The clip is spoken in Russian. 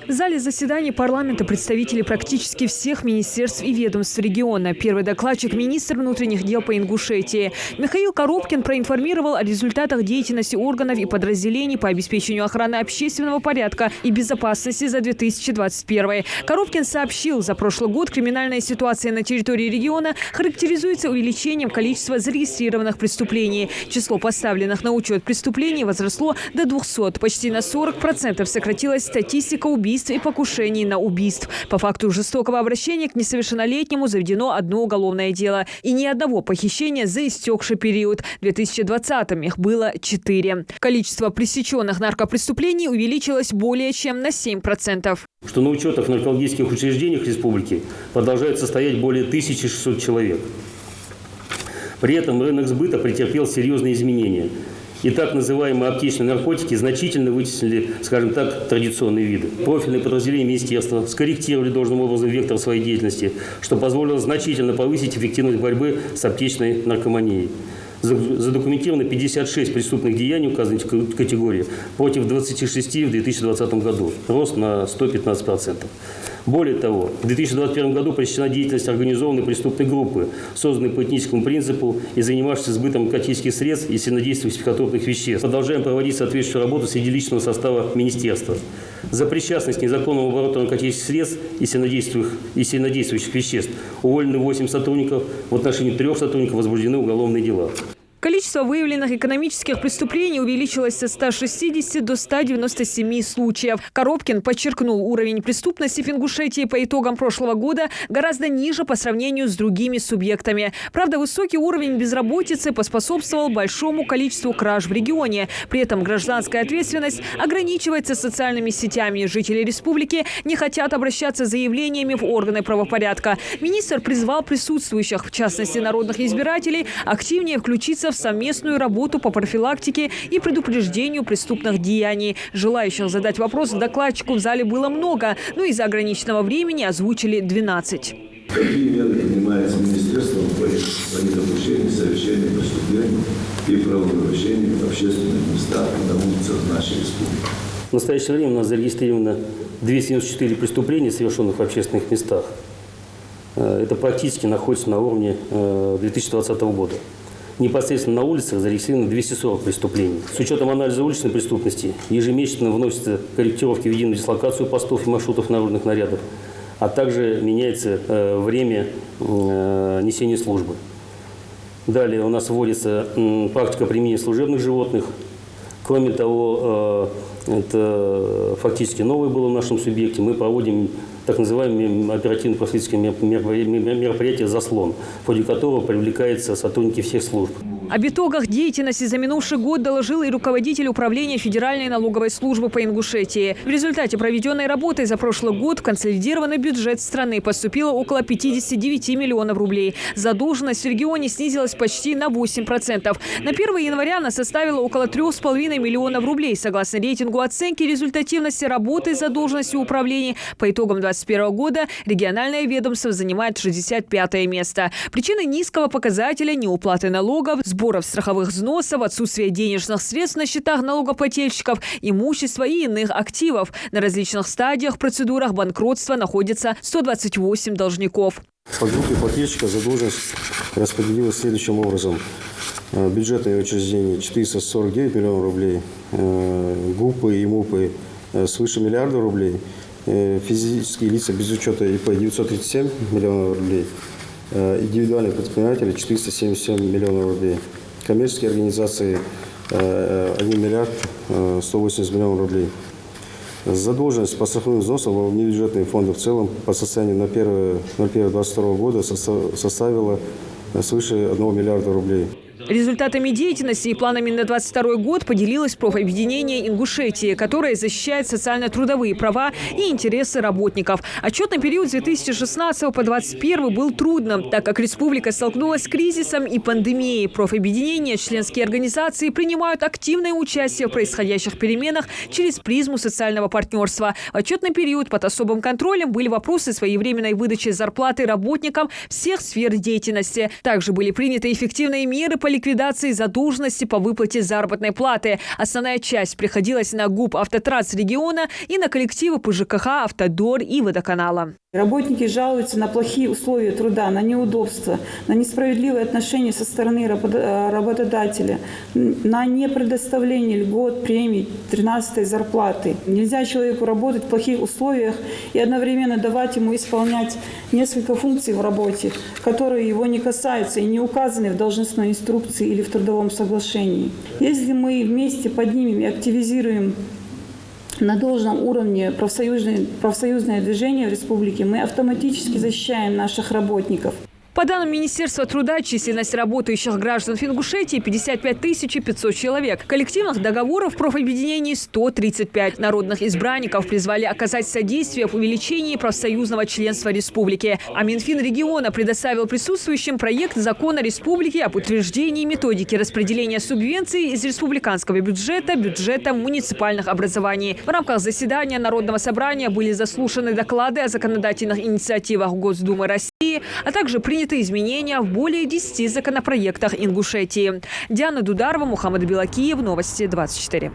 В зале заседаний парламента представители практически всех министерств и ведомств региона. Первый докладчик – министр внутренних дел по Ингушетии. Михаил Коробкин проинформировал о результатах деятельности органов и подразделений по обеспечению охраны общественного порядка и безопасности за 2021. Коробкин сообщил, за прошлый год криминальная ситуация на территории региона характеризуется увеличением количества зарегистрированных преступлений. Число поставленных на учет преступлений возросло до 200. Почти на 40% сократилась статистика убийств и покушений на убийств. По факту жестокого обращения к несовершеннолетнему заведено одно уголовное дело. И ни одного похищения за истекший период. В 2020-м их было 4. Количество пресеченных наркопреступлений увеличилось более чем на 7%. Что на учетах в наркологических учреждениях республики продолжает состоять более 1600 человек. При этом рынок сбыта претерпел серьезные изменения. И так называемые аптечные наркотики значительно вытеснили, скажем так, традиционные виды. Профильные подразделения министерства скорректировали должным образом вектор своей деятельности, что позволило значительно повысить эффективность борьбы с аптечной наркоманией. Задокументировано 56 преступных деяний указанной категории против 26 в 2020 году. Рост на 115%. Более того, в 2021 году пресечена деятельность организованной преступной группы, созданной по этническому принципу и занимавшейся сбытом наркотических средств и сильнодействующих психотропных веществ. Продолжаем проводить соответствующую работу среди личного состава министерства. За причастность к незаконному обороту наркотических средств и сильнодействующих веществ уволены 8 сотрудников, в отношении 3 сотрудников возбуждены уголовные дела. Количество выявленных экономических преступлений увеличилось со 160 до 197 случаев. Коробкин подчеркнул, уровень преступности в Ингушетии по итогам прошлого года гораздо ниже по сравнению с другими субъектами. Правда, высокий уровень безработицы поспособствовал большому количеству краж в регионе. При этом гражданская ответственность ограничивается социальными сетями. Жители республики не хотят обращаться с заявлениями в органы правопорядка. Министр призвал присутствующих, в частности народных избирателей, активнее включиться в совместную работу по профилактике и предупреждению преступных деяний. Желающих задать вопрос докладчику в зале было много, но из-за ограниченного времени озвучили 12. Какие меры принимаются министерством по недопущению совершения преступлений и правонарушений в общественных местах и на улицах нашей республики? В настоящее время у нас зарегистрировано 294 преступления, совершенных в общественных местах. Это практически находится на уровне 2020 года. Непосредственно на улицах зарегистрировано 240 преступлений. С учетом анализа уличной преступности ежемесячно вносятся корректировки в единую дислокацию постов и маршрутов наружных нарядов, а также меняется время несения службы. Далее у нас вводится практика применения служебных животных. Кроме того, это фактически новое было в нашем субъекте. Мы проводим так называемые оперативно-профилактические мероприятия «Заслон», в ходе которого привлекаются сотрудники всех служб. Об итогах деятельности за минувший год доложил и руководитель управления Федеральной налоговой службы по Ингушетии. В результате проведенной работы за прошлый год в консолидированный бюджет страны поступило около 59 миллионов рублей. Задолженность в регионе снизилась почти на 8%. На 1 января она составила около 3,5 миллионов рублей. Согласно рейтингу оценки результативности работы с задолженностью управления, по итогам 2021 года региональное ведомство занимает 65-е место. Причиной низкого показателя неуплаты налогов, сборов страховых взносов, отсутствие денежных средств на счетах налогоплательщиков, имущества и иных активов. На различных стадиях процедурах банкротства находится 128 должников. По группе плательщиков задолженность распределилась следующим образом. Бюджетные учреждения 449 миллионов рублей, ГУПы и МУПы свыше миллиарда рублей, физические лица без учета ИП 937 миллионов рублей, индивидуальные предприниматели 477 миллионов рублей, коммерческие организации 1 миллиард 180 миллионов рублей. Задолженность по страховым взносам в небюджетные фонды в целом по состоянию на 1.1.2022 года составила свыше 1 миллиарда рублей. Результатами деятельности и планами на 2022 год поделилось профобъединение Ингушетии, которое защищает социально-трудовые права и интересы работников. Отчетный период с 2016 по 2021 был трудным, так как республика столкнулась с кризисом и пандемией. Профобъединения, членские организации принимают активное участие в происходящих переменах через призму социального партнерства. В отчетный период под особым контролем были вопросы своевременной выдачи зарплаты работникам всех сфер деятельности. Также были приняты эффективные меры по ликвидации задолженности по выплате заработной платы. Основная часть приходилась на ГУП «Автотранс» региона и на коллективы по ЖКХ, «Автодор» и «Водоканала». Работники жалуются на плохие условия труда, на неудобства, на несправедливые отношения со стороны работодателя, на непредоставление льгот, премий, 13-й зарплаты. Нельзя человеку работать в плохих условиях и одновременно давать ему исполнять несколько функций в работе, которые его не касаются и не указаны в должностной инструкции или в трудовом соглашении. Если мы вместе поднимем и активизируем на должном уровне профсоюзное движение в республике, мы автоматически защищаем наших работников. По данным Министерства труда, численность работающих граждан в Ингушетии 55 500 человек. Коллективных договоров в профобъединении 135. Народных избранников призвали оказать содействие в увеличении профсоюзного членства республики. А Минфин региона предоставил присутствующим проект закона республики об утверждении методики распределения субвенций из республиканского бюджета бюджетом муниципальных образований. В рамках заседания Народного собрания были заслушаны доклады о законодательных инициативах Госдумы России, а также приняты изменения в более 10 законопроектах Ингушетии. Диана Дударова, Мухаммад Белакиев, Новости 24.